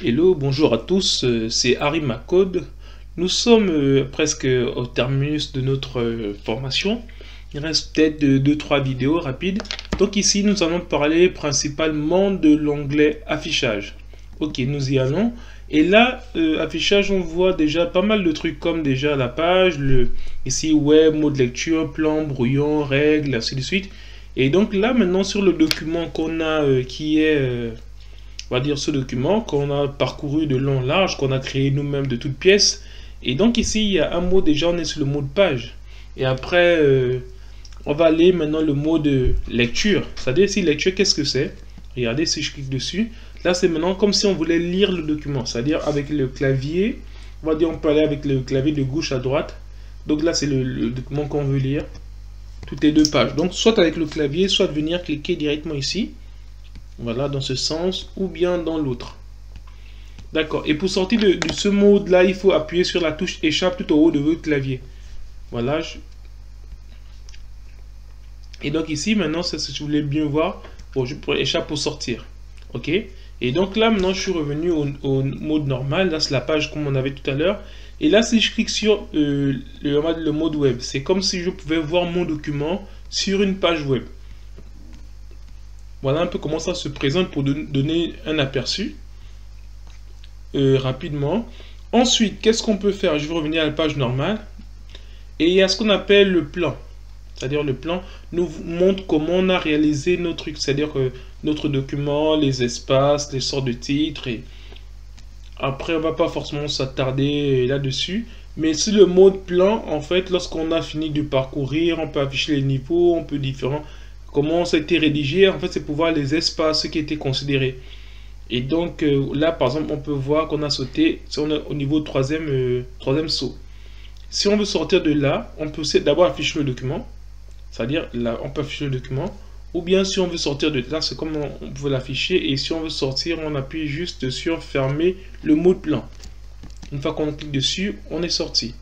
Hello, bonjour à tous, c'est Harry Macode. Nous sommes presque au terminus de notre formation. Il reste peut-être 2-3 vidéos rapides. Donc ici, nous allons parler principalement de l'onglet affichage. Ok, nous y allons. Et là, affichage, on voit déjà pas mal de trucs comme déjà la page, ici web, mode lecture, plan, brouillon, règles, ainsi de suite. Et donc là, maintenant, sur le document qu'on a qui est... on va dire ce document qu'on a parcouru de long en large, qu'on a créé nous-mêmes de toutes pièces. Et donc ici, il y a un mot, déjà on est sur le mot de page. Et après, on va aller maintenant le mot de lecture. C'est-à-dire ici, lecture, qu'est-ce que c'est? Regardez si je clique dessus. Là, c'est maintenant comme si on voulait lire le document. C'est-à-dire avec le clavier, on va dire on peut aller avec le clavier de gauche à droite. Donc là, c'est le document qu'on veut lire. Toutes les deux pages. Donc soit avec le clavier, soit venir cliquer directement ici. Voilà, dans ce sens, ou bien dans l'autre. D'accord. Et pour sortir de ce mode-là, il faut appuyer sur la touche échappe tout au haut de votre clavier. Voilà. Et donc ici, maintenant, si vous voulez bien voir, bon, je pourrais échappe pour sortir. OK. Et donc là, maintenant, je suis revenu au mode normal. Là, c'est la page comme on avait tout à l'heure. Et là, si je clique sur le mode web, c'est comme si je pouvais voir mon document sur une page web. Voilà un peu comment ça se présente pour donner un aperçu rapidement. Ensuite, qu'est-ce qu'on peut faire? Je vais revenir à la page normale. Et il y a ce qu'on appelle le plan. C'est-à-dire le plan nous montre comment on a réalisé nos trucs. C'est-à-dire que notre document, les espaces, les sortes de titres. Et après, on va pas forcément s'attarder là-dessus. Mais sur le mode plan, en fait, lorsqu'on a fini de parcourir, on peut afficher les niveaux, on peut différents... Comment ça a été rédigé, en fait, c'est pour voir les espaces qui étaient considérés. Et donc, là, par exemple, on peut voir qu'on a sauté, on est au niveau troisième saut. Si on veut sortir de là, on peut d'abord afficher le document. C'est-à-dire, là, on peut afficher le document. Ou bien, si on veut sortir de là, c'est comme on peut l'afficher. Et si on veut sortir, on appuie juste sur fermer le mode plan. Une fois qu'on clique dessus, on est sorti.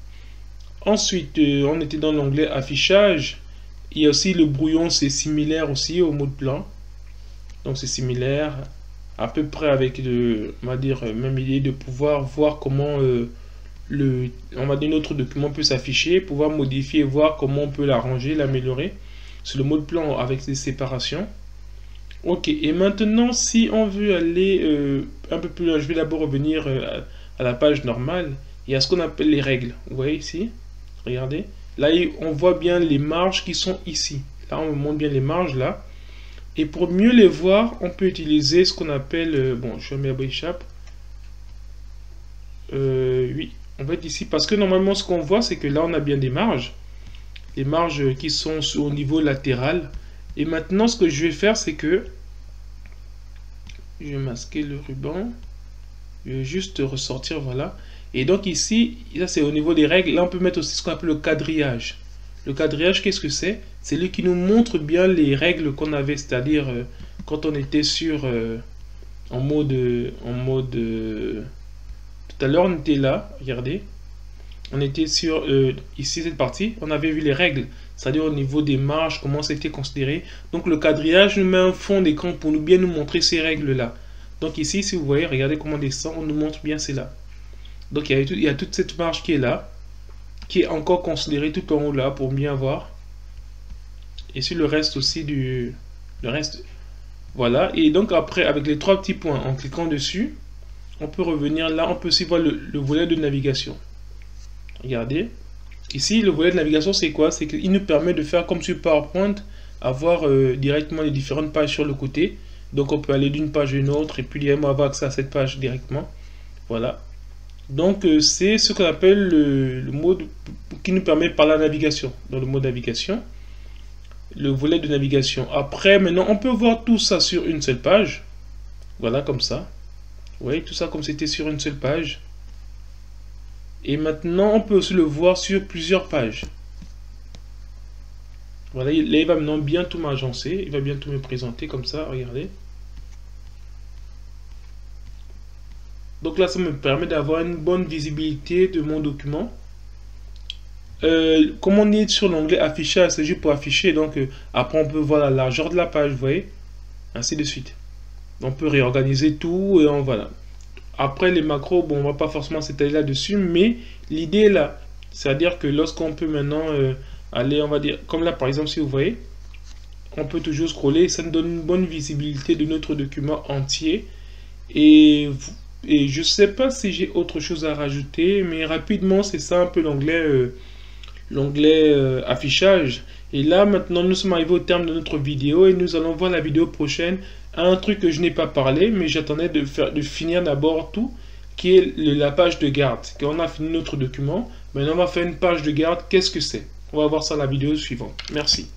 Ensuite, on était dans l'onglet affichage. Il y a aussi le brouillon, c'est similaire aussi au mode plan. Donc c'est similaire, à peu près avec on va dire, même idée de pouvoir voir comment on va dire notre document peut s'afficher, pouvoir modifier et voir comment on peut l'arranger, l'améliorer. C'est le mode plan avec des séparations. Ok, et maintenant si on veut aller un peu plus loin, je vais d'abord revenir à la page normale. Il y a ce qu'on appelle les règles. Vous voyez ici, regardez. Là, on voit bien les marges qui sont ici. Là, on me montre bien les marges là. Et pour mieux les voir, on peut utiliser ce qu'on appelle... bon, je mets à échappe. Oui, en fait ici, parce que normalement, ce qu'on voit, c'est que là, on a bien des marges. Les marges qui sont au niveau latéral. Et maintenant, ce que je vais faire, c'est que... Je vais masquer le ruban. Je vais juste ressortir, voilà. Et donc ici, là c'est au niveau des règles. Là on peut mettre aussi ce qu'on appelle le quadrillage. Le quadrillage, qu'est-ce que c'est? C'est lui qui nous montre bien les règles qu'on avait, c'est-à-dire quand on était sur en mode tout à l'heure on était là, regardez. On était sur ici cette partie, on avait vu les règles, c'est-à-dire au niveau des marges, comment c'était considéré. Donc le quadrillage nous met un fond d'écran pour bien nous montrer ces règles-là. Donc ici, si vous voyez, regardez comment on descend, on nous montre bien cela. Donc il y a toute cette marge qui est là, qui est encore considérée tout en haut là pour bien voir. Et sur le reste aussi le reste, voilà. Et donc après avec les trois petits points, en cliquant dessus, on peut revenir là, on peut aussi voir le volet de navigation. Regardez, ici le volet de navigation c'est quoi? C'est qu'il nous permet de faire comme sur PowerPoint, avoir directement les différentes pages sur le côté. Donc on peut aller d'une page à une autre et puis directement avoir accès à cette page directement. Voilà. Donc c'est ce qu'on appelle le mode qui nous permet par la navigation. Dans le mode navigation, le volet de navigation. Après, maintenant, on peut voir tout ça sur une seule page. Voilà, comme ça. Vous voyez, tout ça comme c'était sur une seule page. Et maintenant, on peut aussi le voir sur plusieurs pages. Voilà, là, il va maintenant bien tout m'agencer. Il va bien tout me présenter comme ça, regardez. Donc là, ça me permet d'avoir une bonne visibilité de mon document. Comme on est sur l'onglet affichage, c'est juste pour afficher. Donc après, on peut voir la largeur de la page, vous voyez. Ainsi de suite. On peut réorganiser tout et voilà. Après les macros, bon, on va pas forcément s'étaler là-dessus, mais l'idée est là. C'est-à-dire que lorsqu'on peut maintenant aller, on va dire, comme là par exemple, si vous voyez, on peut toujours scroller, ça nous donne une bonne visibilité de notre document entier. Et je sais pas si j'ai autre chose à rajouter, mais rapidement, c'est ça un peu l'onglet affichage. Et là, maintenant, nous sommes arrivés au terme de notre vidéo et nous allons voir la vidéo prochaine. Un truc que je n'ai pas parlé, mais j'attendais de finir d'abord tout, qui est la page de garde. Quand on a fini notre document, maintenant on va faire une page de garde. Qu'est-ce que c'est? On va voir ça dans la vidéo suivante. Merci.